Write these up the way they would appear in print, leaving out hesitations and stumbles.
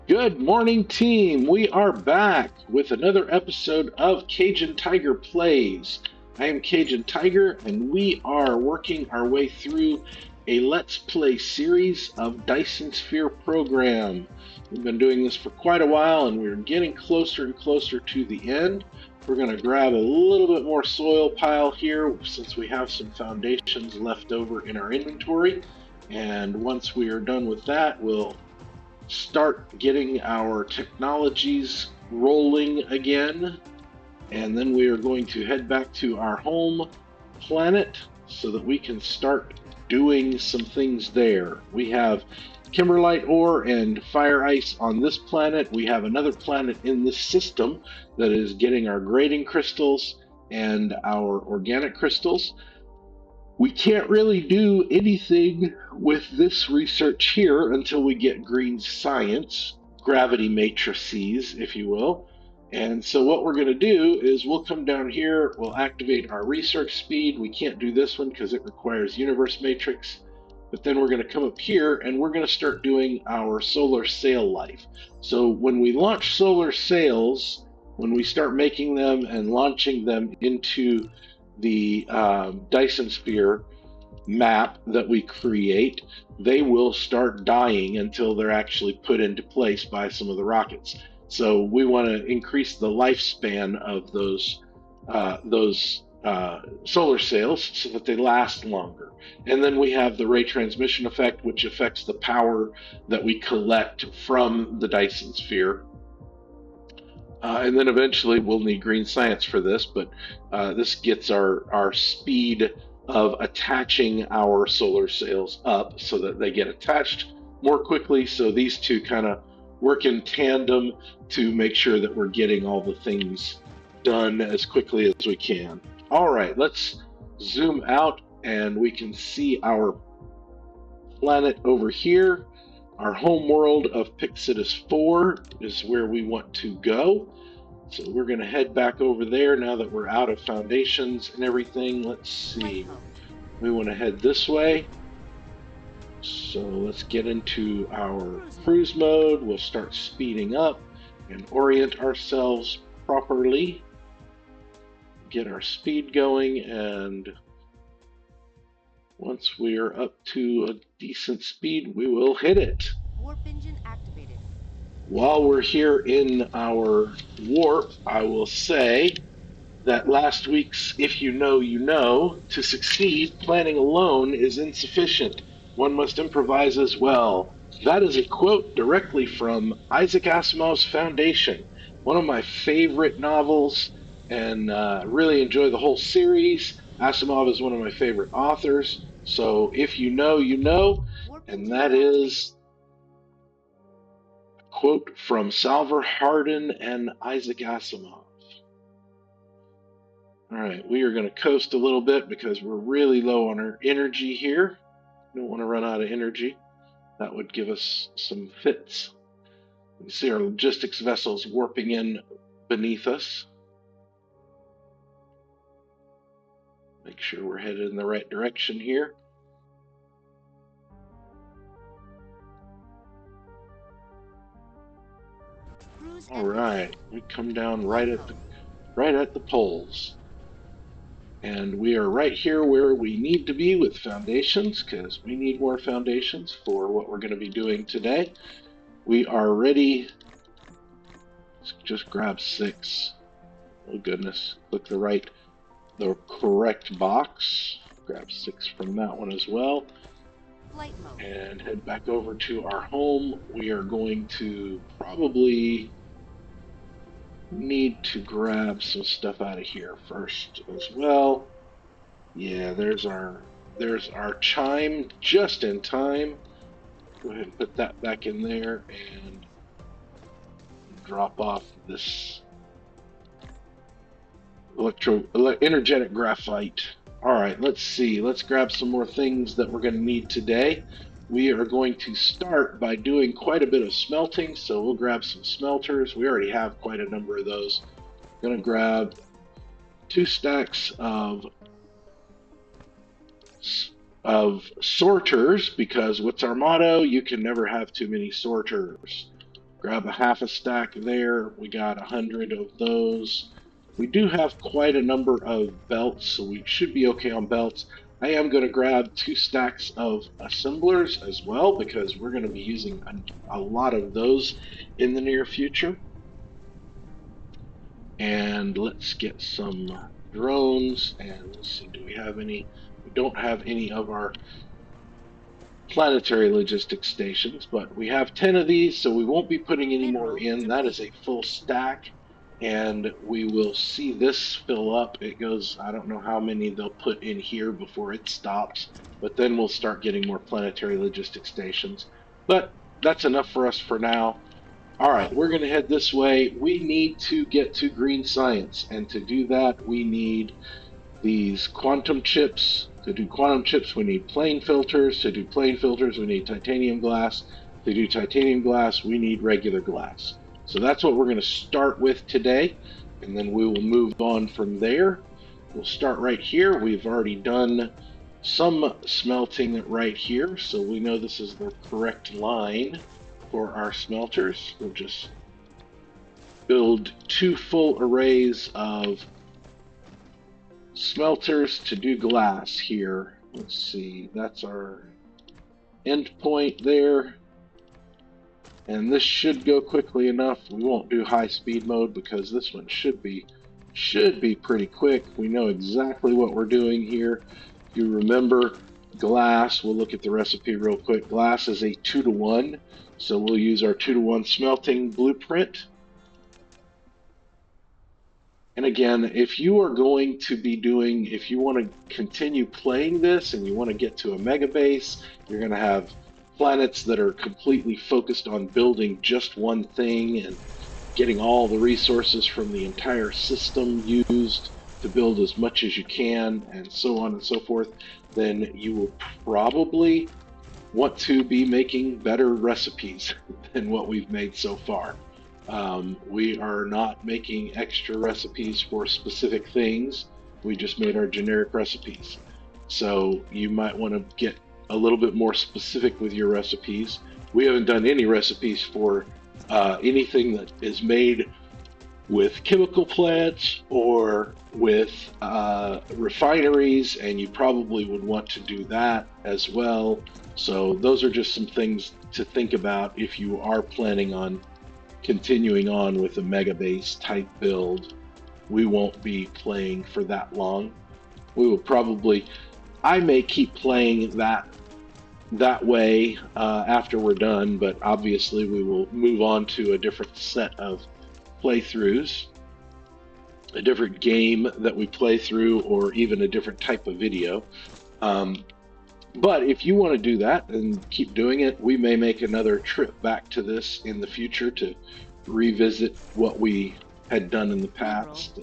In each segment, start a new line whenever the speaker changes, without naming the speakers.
Good morning, team. We are back with another episode of Cajun Tiger Plays. I am Cajun Tiger, and we are working our way through a Let's Play series of Dyson Sphere Program. We've been doing this for quite a while, and we're getting closer and closer to the end. We're going to grab a little bit more soil pile here since we have some foundations left over in our inventory. And once we are done with that, we'll start getting our technologies rolling again. And then we are going to head back to our home planet so that we can start doing some things there. We have kimberlite ore and fire ice on this planet. We have another planet in this system that is getting our grading crystals and our organic crystals. We can't really do anything with this research here until we get green science, gravity matrices, if you will. And so what we're going to do is we'll come down here, we'll activate our research speed. We can't do this one because it requires universe matrix. But then we're going to come up here and we're going to start doing our solar sail life. So when we launch solar sails, when we start making them and launching them into the Dyson Sphere map that we create, they will start dying until they're actually put into place by some of the rockets. So we want to increase the lifespan of those solar sails so that they last longer. And then we have the ray transmission effect, which affects the power that we collect from the Dyson Sphere. And then eventually we'll need green science for this, but this gets our speed of attaching our solar sails up so that they get attached more quickly. So these two kind of work in tandem to make sure that we're getting all the things done as quickly as we can. All right, let's zoom out and we can see our planet over here. Our home world of Pixidus 4 is where we want to go. So we're going to head back over there now that we're out of foundations and everything. Let's see. We want to head this way. So let's get into our cruise mode. We'll start speeding up and orient ourselves properly. Get our speed going, and once we are up to a decent speed, we will hit it.
Warp engine activated.
While we're here in our warp, I will say that last week's If You Know, You Know, to succeed, planning alone is insufficient. One must improvise as well. That is a quote directly from Isaac Asimov's Foundation, one of my favorite novels, and really enjoy the whole series. Asimov is one of my favorite authors, so if you know, you know, and that is a quote from Salvor Hardin and Isaac Asimov. All right, we are going to coast a little bit because we're really low on our energy here. We don't want to run out of energy. That would give us some fits. You see our logistics vessels warping in beneath us. Make sure we're headed in the right direction here. All right, we come down right at the poles. And we are right here where we need to be with foundations because we need more foundations for what we're going to be doing today. We are ready. Just grab 6. Oh goodness, click the correct box. Grab 6 from that one as well.
Flight mode.
And head back over to our home. We are going to probably need to grab some stuff out of here first as well. Yeah, there's our chime just in time. Go ahead and put that back in there and drop off this energetic graphite. All right, let's see. Let's grab some more things that we're going to need today. We are going to start by doing quite a bit of smelting, so we'll grab some smelters. We already have quite a number of those. I'm going to grab 2 stacks of sorters, because what's our motto? You can never have too many sorters. Grab a half a stack there. We got 100 of those. We do have quite a number of belts, so we should be okay on belts. I am going to grab 2 stacks of assemblers as well because we're going to be using a lot of those in the near future. And let's get some drones, and let's see, do we have any? We don't have any of our planetary logistics stations, but we have 10 of these, so we won't be putting any more in. That is a full stack, and we will see this fill up. It goes, I don't know how many they'll put in here before it stops, but then we'll start getting more planetary logistics stations. But that's enough for us for now. All right, we're going to head this way. We need to get to green science, and to do that, we need these quantum chips. To do quantum chips, we need plane filters. To do plane filters, we need titanium glass. To do titanium glass, we need regular glass. So that's what we're going to start with today, and then we will move on from there. We'll start right here. We've already done some smelting right here, so we know this is the correct line for our smelters. We'll just build 2 full arrays of smelters to do glass here. Let's see, that's our end point there. And this should go quickly enough. We won't do high speed mode because this one should be pretty quick. We know exactly what we're doing here. If you remember glass, we'll look at the recipe real quick. Glass is a 2-to-1, so we'll use our 2-to-1 smelting blueprint. And again, if you are going to be doing, if you want to continue playing this and you want to get to a mega base, you're going to have planets that are completely focused on building just one thing and getting all the resources from the entire system used to build as much as you can, and so on and so forth, then you will probably want to be making better recipes than what we've made so far. We are not making extra recipes for specific things. We just made our generic recipes. So you might want to get a little bit more specific with your recipes. We haven't done any recipes for anything that is made with chemical plants or with refineries, and you probably would want to do that as well. So those are just some things to think about if you are planning on continuing on with a mega base type build. We won't be playing for that long. We will probably, I may keep playing that way after we're done, but obviously we will move on to a different set of playthroughs, a different game that we play through, or even a different type of video. But if you want to do that and keep doing it, we may make another trip back to this in the future to revisit what we had done in the past.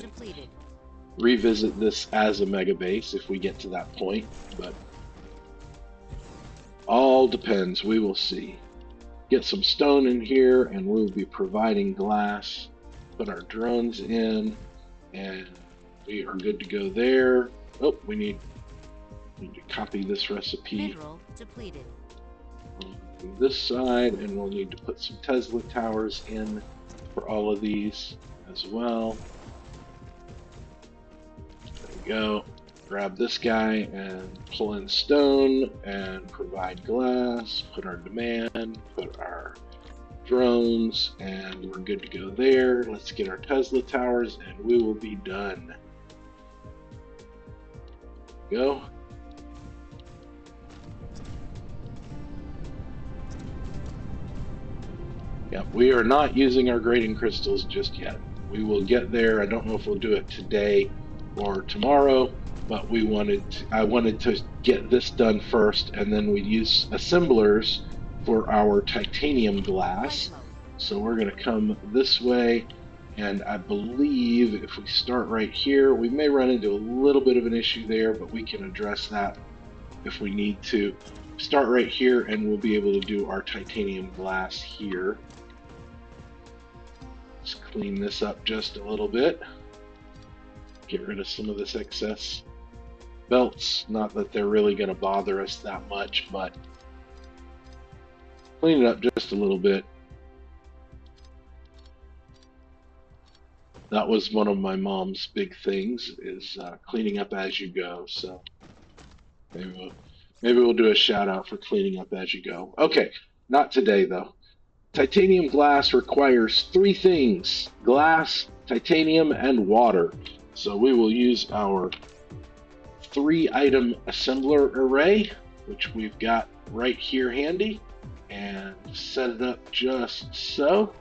Revisit this as a mega base if we get to that point, but all depends. We will see. Get some stone in here and we'll be providing glass. Put our drones in and we are good to go there. Oh, we need to copy this recipe.
Mineral depleted.
This side, and we'll need to put some Tesla towers in for all of these as well. There we go. Grab this guy and pull in stone and provide glass, put our demand, put our drones, and we're good to go there. Let's get our Tesla towers and we will be done. Go. Yeah, we are not using our grading crystals just yet. We will get there. I don't know if we'll do it today or tomorrow, but I wanted to get this done first, and then we use assemblers for our titanium glass. So we're going to come this way, and I believe if we start right here, we may run into a little bit of an issue there, but we can address that if we need to. Start right here, and we'll be able to do our titanium glass here. Let's clean this up just a little bit. Get rid of some of this excess belts. Not that they're really going to bother us that much, but clean it up just a little bit. That was one of my mom's big things is cleaning up as you go. So maybe we'll, maybe we'll do a shout out for cleaning up as you go. Okay, not today though. Titanium glass requires three things: glass, titanium, and water. So we will use our three item assembler array, which we've got right here handy, and set it up just so.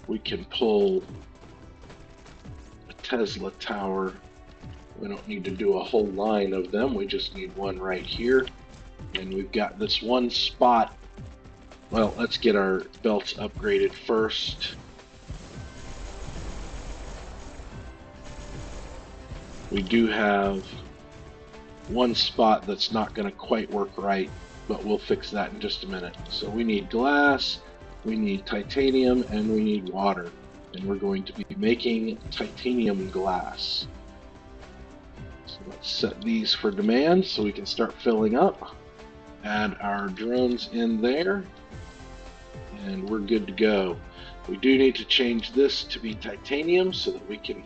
We can pull a Tesla tower. We don't need to do a whole line of them. We just need one right here. And we've got this one spot. Well, let's get our belts upgraded first. We do have one spot that's not going to quite work right, but we'll fix that in just a minute. So we need glass, we need titanium, and we need water. And we're going to be making titanium glass. So let's set these for demand so we can start filling up. Add our drones in there, and we're good to go. We do need to change this to be titanium so that we can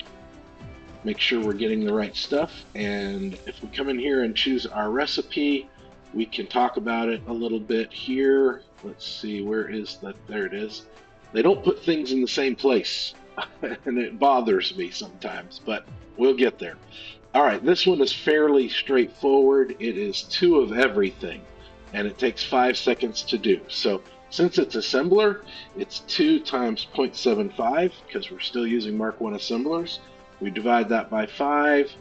make sure we're getting the right stuff. And if we come in here and choose our recipe, we can talk about it a little bit here. Let's see, where is that? There it is. They don't put things in the same place, and it bothers me sometimes, but we'll get there. All right, this one is fairly straightforward. It is 2 of everything, and it takes 5 seconds to do. So since it's assembler, it's 2 times 0.75, because we're still using Mark 1 assemblers. We divide that by 5,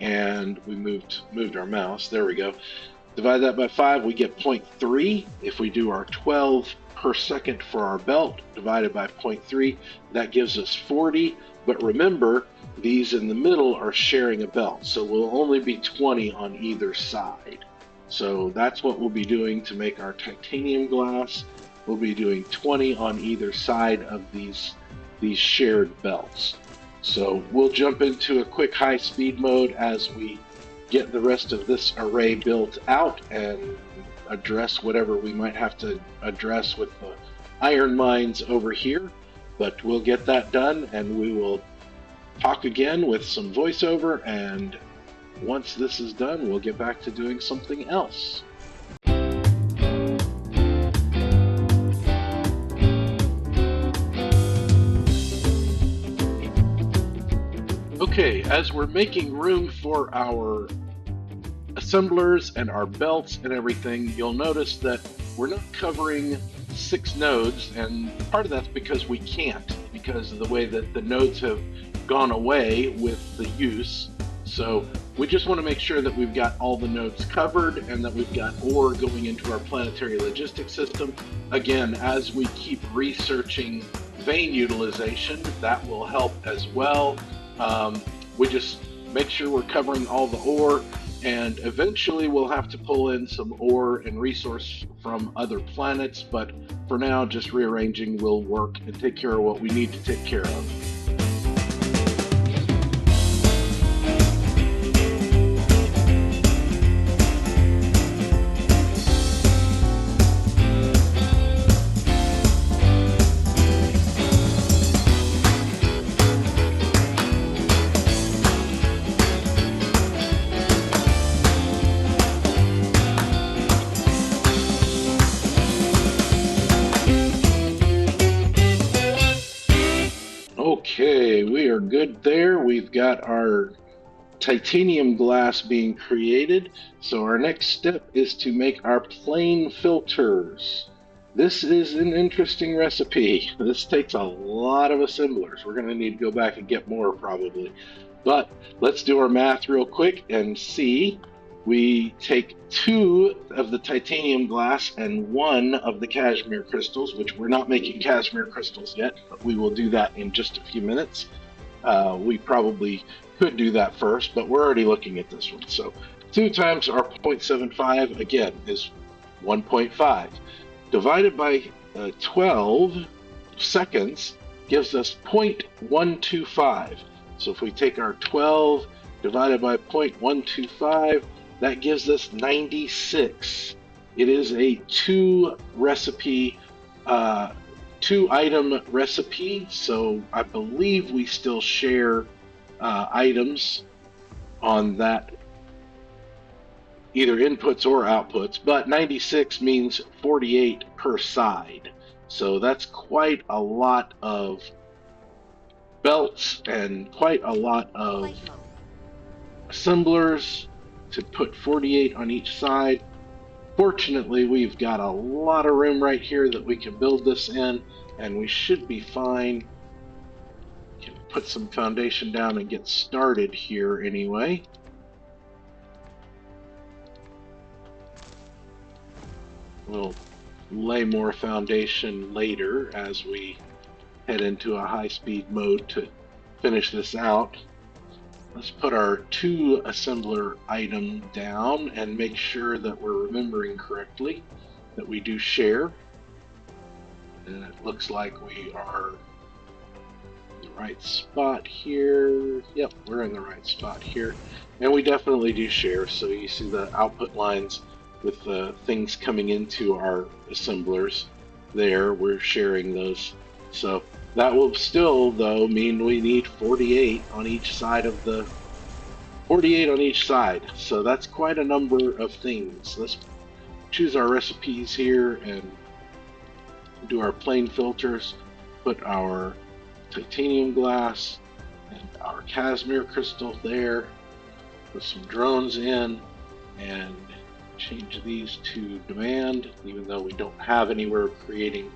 and we moved our mouse. There we go. Divide that by 5, we get 0.3. If we do our 12 per second for our belt, divided by 0.3, that gives us 40. But remember, these in the middle are sharing a belt, so we'll only be 20 on either side. So that's what we'll be doing to make our titanium glass. We'll be doing 20 on either side of these shared belts. So we'll jump into a quick high-speed mode as we get the rest of this array built out and address whatever we might have to address with the iron mines over here. But we'll get that done, and we will talk again with some voiceover, and once this is done, we'll get back to doing something else. Okay, as we're making room for our assemblers and our belts and everything, you'll notice that we're not covering 6 nodes, and part of that's because we can't, because of the way that the nodes have gone away with the use. So we just want to make sure that we've got all the nodes covered and that we've got ore going into our planetary logistics system. Again, as we keep researching vein utilization, that will help as well. We just make sure we're covering all the ore, and eventually we'll have to pull in some ore and resource from other planets, but for now, just rearranging will work and take care of what we need to take care of. Okay, we are good there. We've got our titanium glass being created. So our next step is to make our plane filters. This is an interesting recipe. This takes a lot of assemblers. We're going to need to go back and get more probably. But let's do our math real quick and see. We take 2 of the titanium glass and 1 of the Casmir crystals, which we're not making Casmir crystals yet, but we will do that in just a few minutes. We probably could do that first, but we're already looking at this one. So 2 times our 0.75, again, is 1.5. Divided by 12 seconds gives us 0.125. So if we take our 12 divided by 0.125, that gives us 96. It is a 2 recipe 2-item recipe, so I believe we still share items on that, either inputs or outputs, but 96 means 48 per side. So that's quite a lot of belts and quite a lot of assemblers to put 48 on each side. Fortunately, we've got a lot of room right here that we can build this in, and we should be fine. Can put some foundation down and get started here anyway. We'll lay more foundation later as we head into a high-speed mode to finish this out. Let's put our 2 assembler item down and make sure that we're remembering correctly that we do share. And it looks like we are in the right spot here. Yep, we're in the right spot here. And we definitely do share, so you see the output lines with the things coming into our assemblers there. We're sharing those. So that will still, though, mean we need 48 on each side of the 48 on each side. So that's quite a number of things. Let's choose our recipes here and do our plane filters. Put our titanium glass and our Casmir crystal there. Put some drones in and change these to demand, even though we don't have anywhere creating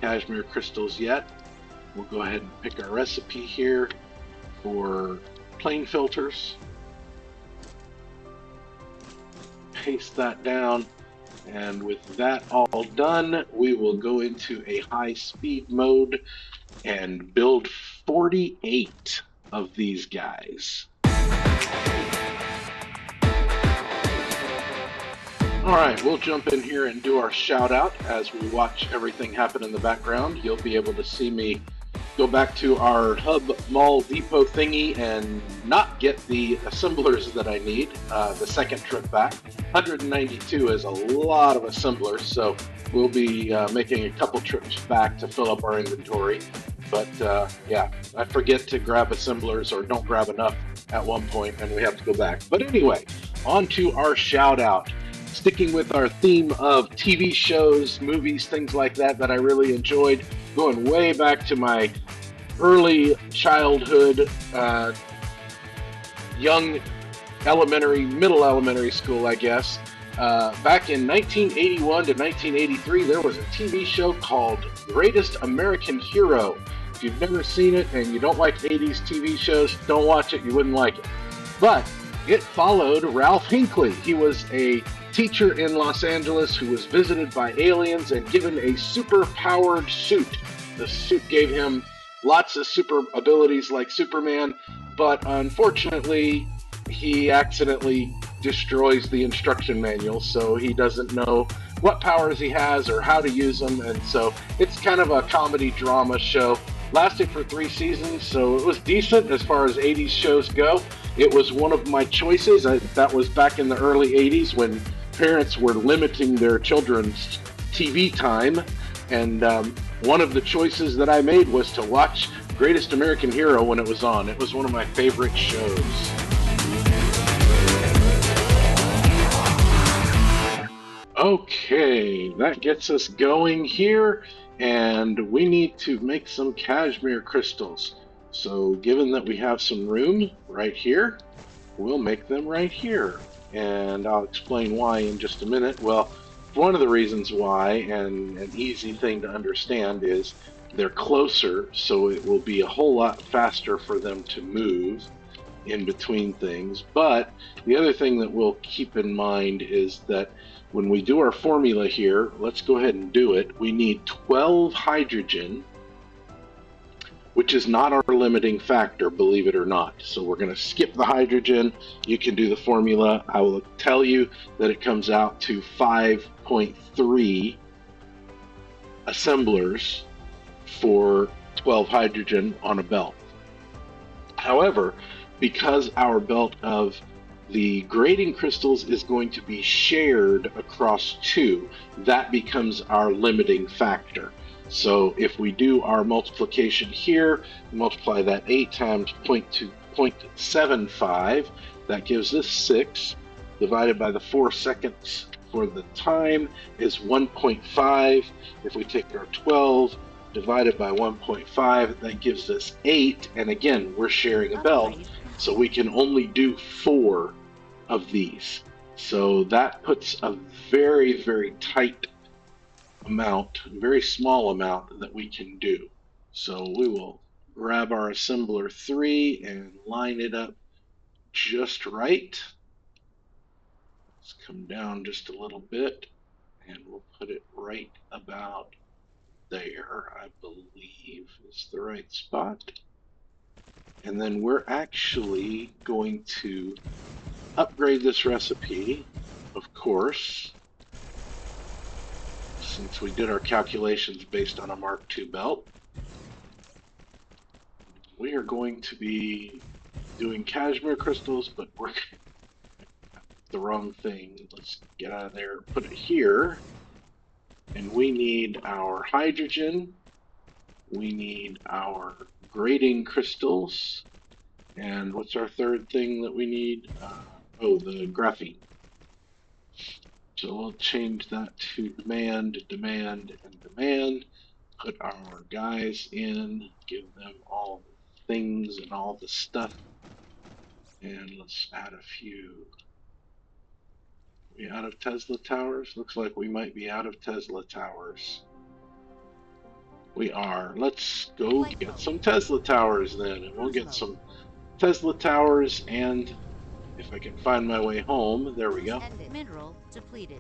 Casmir crystals yet. We'll go ahead and pick our recipe here for plane filters. Paste that down, and with that all done, we will go into a high-speed mode and build 48 of these guys. Alright, we'll jump in here and do our shout out as we watch everything happen in the background. You'll be able to see me go back to our hub mall depot thingy and not get the assemblers that I need the second trip back. 192 is a lot of assemblers, so we'll be making a couple trips back to fill up our inventory. But yeah, I forget to grab assemblers or don't grab enough at one point and we have to go back. But anyway, on to our shout out. Sticking with our theme of TV shows, movies, things like that I really enjoyed, going way back to my early childhood, young elementary, middle elementary school, I guess. Back in 1981 to 1983, there was a TV show called Greatest American Hero. If you've never seen it and you don't like 80s TV shows, don't watch it, you wouldn't like it. But it followed Ralph Hinckley. He was a teacher in Los Angeles who was visited by aliens and given a super-powered suit. The suit gave him lots of super abilities like Superman, but unfortunately, he accidentally destroys the instruction manual, so he doesn't know what powers he has or how to use them, and so it's kind of a comedy drama show. Lasted for 3 seasons, so it was decent as far as 80s shows go. It was one of my choices. That was back in the early 80s when parents were limiting their children's TV time, and one of the choices that I made was to watch Greatest American Hero when it was on. It was one of my favorite shows. Okay, that gets us going here, and we need to make some Casmir crystals. So given that we have some room right here, we'll make them right here. And I'll explain why in just a minute. Well, one of the reasons why, and an easy thing to understand, is they're closer, so it will be a whole lot faster for them to move in between things. But the other thing that we'll keep in mind is that when we do our formula here, let's go ahead and do it. We need 12 hydrogen, which is not our limiting factor, believe it or not. So we're going to skip the hydrogen. You can do the formula. I will tell you that it comes out to 5.3 assemblers for 12 hydrogen on a belt. However, because our belt of the grading crystals is going to be shared across 2, that becomes our limiting factor. So if we do our multiplication here, multiply that 8 times 0.75, that gives us 6, divided by the 4 seconds for the time is 1.5. If we take our 12, divided by 1.5, that gives us 8. And again, we're sharing a belt, so we can only do 4 of these. So that puts a very, very tight amount, very small amount that we can do. So we will grab our assembler 3 and line it up just right. Let's come down just a little bit and we'll put it right about there, I believe is the right spot. And then we're actually going to upgrade this recipe, of course, since we did our calculations based on a Mark II belt. We are going to be doing Casmir crystals, but we're the wrong thing. Let's get out of there, put it here. And we need our hydrogen. We need our grading crystals. And what's our third thing that we need? Oh, the graphene. So we'll change that to demand, demand, and demand. Put our guys in, give them all the things and all the stuff. And let's add a few. Are we out of Tesla towers? Looks like we might be out of Tesla towers. We are. Let's go get some Tesla towers then, and we'll get some Tesla towers, and if I can find my way home, there we go.
Mineral depleted.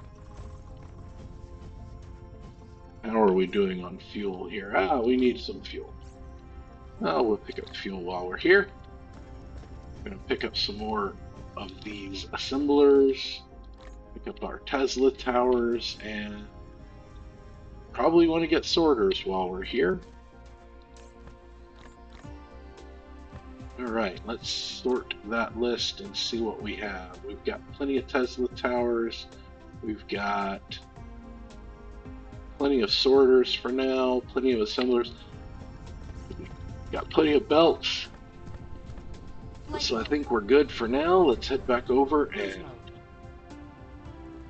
How are we doing on fuel here? Ah, we need some fuel. Oh, we'll pick up fuel while we're here. We're going to pick up some more of these assemblers, pick up our Tesla towers, and probably want to get sorters while we're here. All right, let's sort that list and see what we have. We've got plenty of Tesla towers. We've got plenty of sorters for now, plenty of assemblers. We've got plenty of belts. So I think we're good for now. Let's head back over and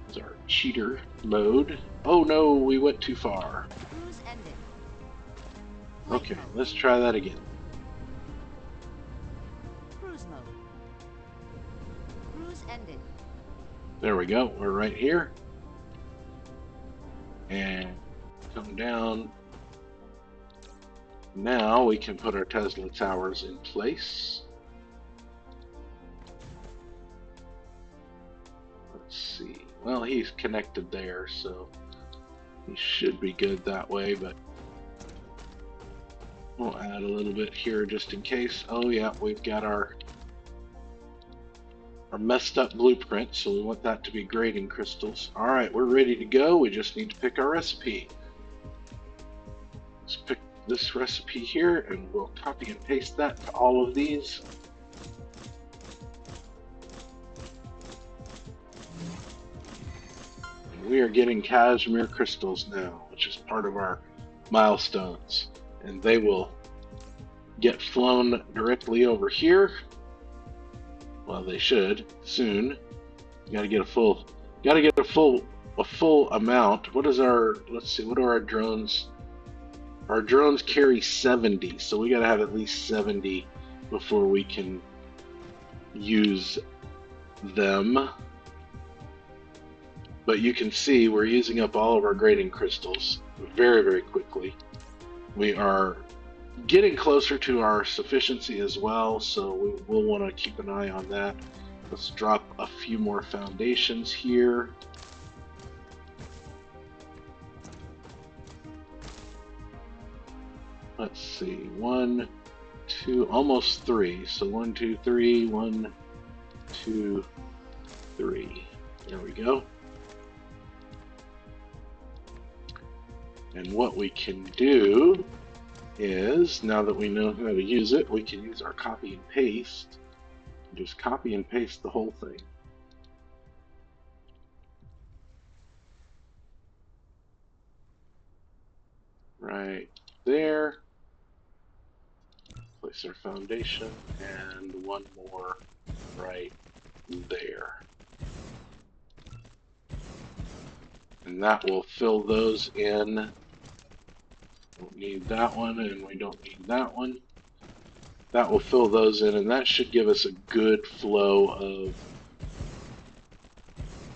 it's our cheater mode. Oh no, we went too far. Okay, let's try that again.
Cruise mode. Cruise ended.
There we go. We're right here. And come down. Now we can put our Tesla towers in place. Let's see. Well, he's connected there, so he should be good that way, but we'll add a little bit here just in case. Oh yeah, we've got our messed up blueprint, so we want that to be grading crystals. All right, we're ready to go. We just need to pick our recipe. Let's pick this recipe here, and we'll copy and paste that to all of these. And we are getting Casmir Crystals now, which is part of our milestones, and they will get flown directly over here. Well, they should soon. Got to get a full amount. What is our? Let's see. What are our drones? Our drones carry 70, so we got to have at least 70 before we can use them. But you can see we're using up all of our grading crystals very, very quickly. We are getting closer to our sufficiency as well, so we will want to keep an eye on that. Let's drop a few more foundations here. Let's see, 1, 2, almost 3. So 1, 2, 3, 1, 2, 3. There we go. And what we can do is, now that we know how to use it, we can use our copy and paste. Just copy and paste the whole thing. right there. Place our foundation, and one more right there. And that will fill those in. Don't need that one, and we don't need that one. That will fill those in, and that should give us a good flow of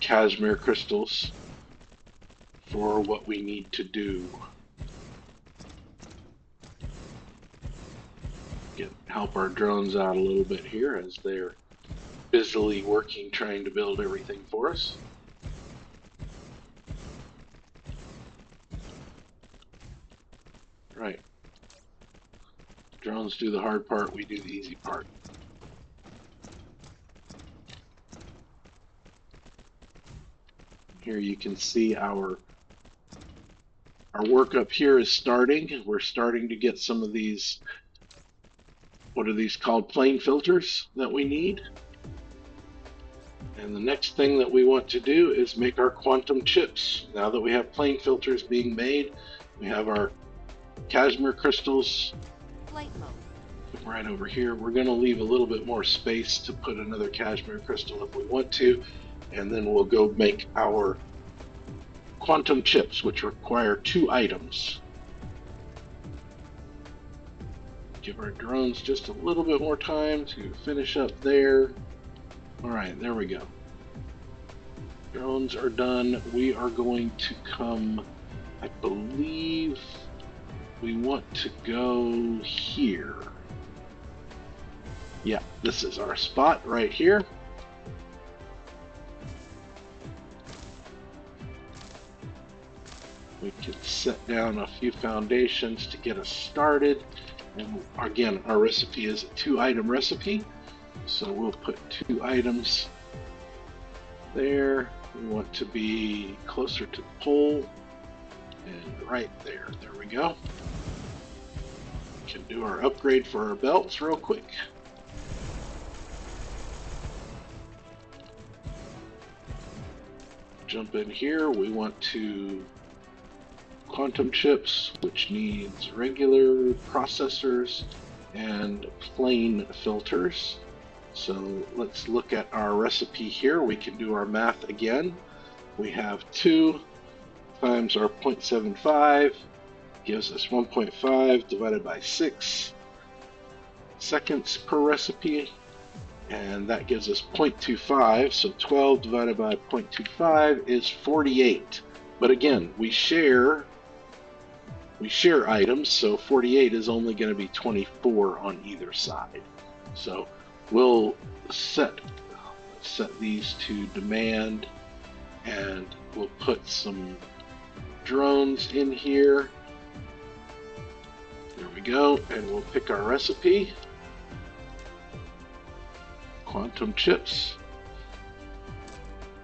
Casmir crystals for what we need to do. Help our drones out a little bit here as they're busily working trying to build everything for us. Right. Drones do the hard part, we do the easy part. Here you can see our work up here is starting. We're starting to get some of these, what are these called, plane filters that we need. And the next thing that we want to do is make our quantum chips. Now that we have plane filters being made, we have our Casmir crystals
Flight mode.
right over here. We're going to leave a little bit more space to put another Casmir crystal if we want to, and then we'll go make our quantum chips, which require 2 items. Give our drones just a little bit more time to finish up there. All right, there we go. Drones are done. We are going to come, I believe we want to go here. Yeah, this is our spot right here. We can set down a few foundations to get us started. And again, our recipe is a 2-item recipe. So we'll put 2 items there. We want to be closer to the pole. And right there. There we go. We can do our upgrade for our belts real quick. Jump in here. We want to quantum chips, which needs regular processors and plane filters. So let's look at our recipe here. We can do our math again. We have 2 times our 0.75 gives us 1.5 divided by 6 seconds per recipe, and that gives us 0.25. So 12 divided by 0.25 is 48. But again, we share items, so 48 is only going to be 24 on either side. So we'll set these to demand, and we'll put some drones in here. There we go, and we'll pick our recipe. Quantum chips.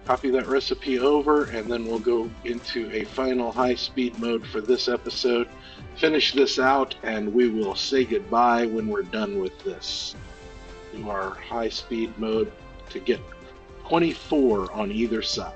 Copy that recipe over, and then we'll go into a final high-speed mode for this episode. Finish this out, and we will say goodbye when we're done with this. Do our high-speed mode to get 24 on either side.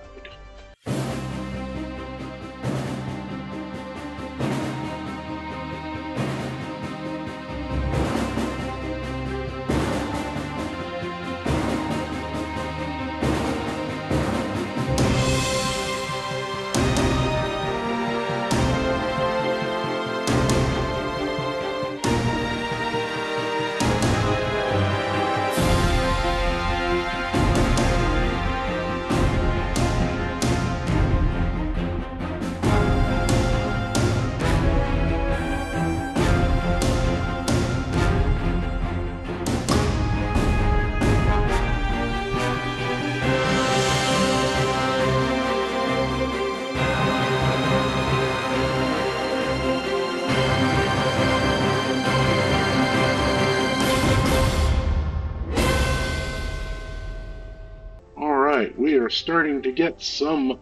We are starting to get some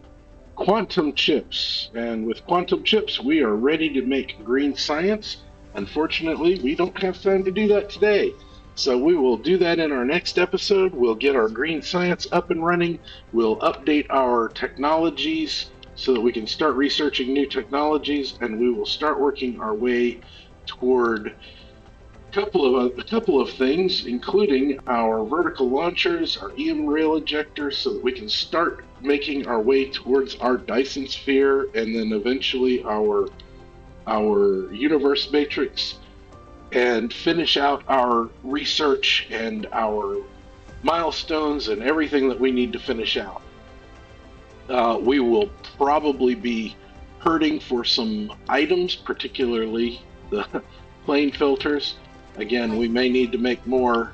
quantum chips, and with quantum chips we are ready to make green science. Unfortunately, we don't have time to do that today, so we will do that in our next episode. We'll get our green science up and running, we'll update our technologies so that we can start researching new technologies, and we will start working our way toward a couple of things, including our vertical launchers, our EM rail ejector, so that we can start making our way towards our Dyson Sphere, and then eventually our universe matrix, and finish out our research and our milestones and everything that we need to finish out. We will probably be hurting for some items, particularly the plane filters. Again, we may need to make more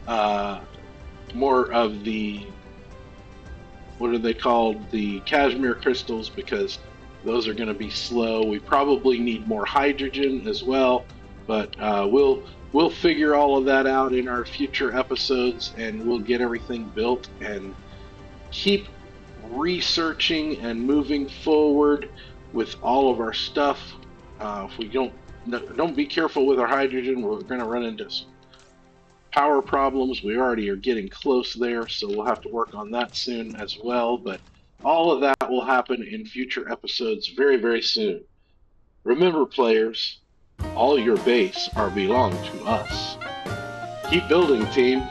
of the, what are they called, the Casmir Crystals, because those are going to be slow. We probably need more hydrogen as well, but we'll figure all of that out in our future episodes, and we'll get everything built and keep researching and moving forward with all of our stuff. If we don't be careful with our hydrogen, we're going to run into some power problems. We already are getting close there, so we'll have to work on that soon as well. But all of that will happen in future episodes very, very soon. Remember, players, all your base are belong to us. Keep building, team.